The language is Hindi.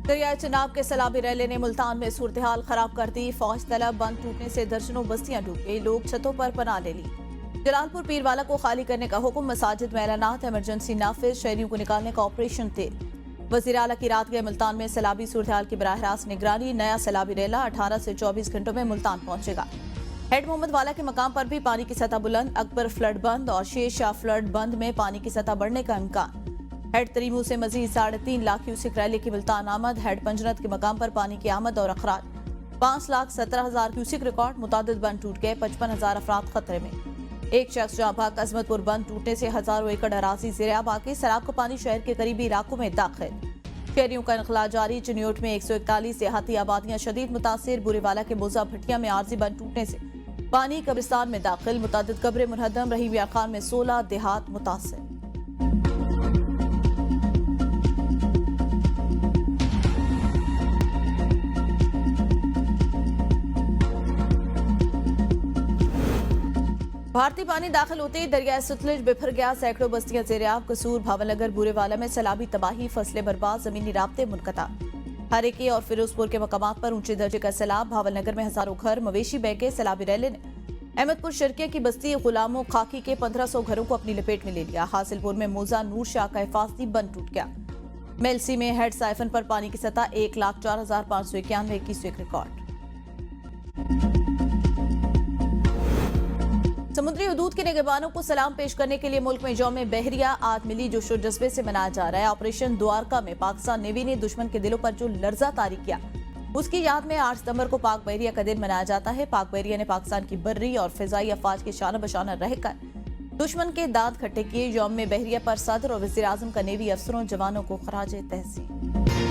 दरियाई चिनाब के सैलाबी रैले ने मुल्तान में सूरत हाल खराब कर दी। फौज तलब बंद टूटने से दर्जनों बस्तियां डूब गई, लोग छतों पर पनाह ले ली। जलालपुर पीरवाला को खाली करने का हुक्म, मसाजिद में ऐलानात, इमरजेंसी नाफिज, शहरियों को निकालने का ऑपरेशन तेज। वजीर आला की रात गए मुल्तान में सैलाबी सूरत हाल की बराह रास्त निगरानी। नया सैलाबी रैला 18 से 24 घंटों में मुल्तान पहुंचेगा। हेड मोहम्मद वाला के मकाम पर भी पानी की सतह बुलंद, अकबर फ्लड बंद और शेर शाह फ्लड बंद में पानी की सतह बढ़ने का इम्कान। हेड तरीमू से मजीद 3.5 लाख क्यूसिक रैली की मुल्तान आमद। हेड पंजनत के मकाम पर पानी की आमद और अखराज। 5,17,000 क्यूसिक रिकॉर्ड। मुतादिद बंद टूट गए, 55,000 अफराद खतरे में। एक शख्स जहाँ भाग। अजमतपुर बंद टूटने से हजारों एकड़ अराजी ज़ेर-ए-आब। बाकी सैलाब का पानी शहर के करीबी इलाकों में दाखिल। शहरियों का इनखला जारी। चिन्योट में 141 देहाती आबादियां शदीद मुतासिर। बुरेवाला के मोजा भटिया में आरजी बंद टूटने से पानी कब्रिस्तान में दाखिल। मुतादिद कब्रें मुनहदम। रहीम यार खान में 16 देहात मुतासिर। भारतीय पानी दाखिल होते ही दरियाई सतलुज बिफर गया, सैकड़ों बस्तियां ज़ेर-ए-आब। कसूर, भावनगर, बुरेवाला में सैलाबी तबाही, फसलें बर्बाद, जमीनी राब्ते मुनक़ता। हरेकी और फिरोजपुर के मकामात पर ऊंचे दर्जे का सैलाब। भावनगर में हजारों घर मवेशी बह गए। सैलाबी रैले ने अहमदपुर शर्किया की बस्ती गुलामों खाकी के 1500 घरों को अपनी लपेट में ले लिया। हासिलपुर में मोजा नूर शाह का हिफाजती बंद टूट गया। मेलसी में हेड साइफन पर पानी की सतह 1,04,591 क्यूसेक रिकॉर्ड। समुद्री हदूद के निगहबानों को सलाम पेश करने के लिए मुल्क में यौम बहरिया आज मिली जोशो जज्बे से मनाया जा रहा है। ऑपरेशन द्वारका में पाकिस्तान नेवी ने दुश्मन के दिलों पर जो लर्जा तारी किया, उसकी याद में 8 सितंबर को पाक बहरिया का दिन मनाया जाता है। पाक बहरिया ने पाकिस्तान की बर्री और फिजाई अफवाज के शाना बशाना रहकर दुश्मन के दांत खट्टे किए। यौम बहरिया पर सदर और वज़ीर आज़म का नेवी अफसरों जवानों को खराज तहसीन।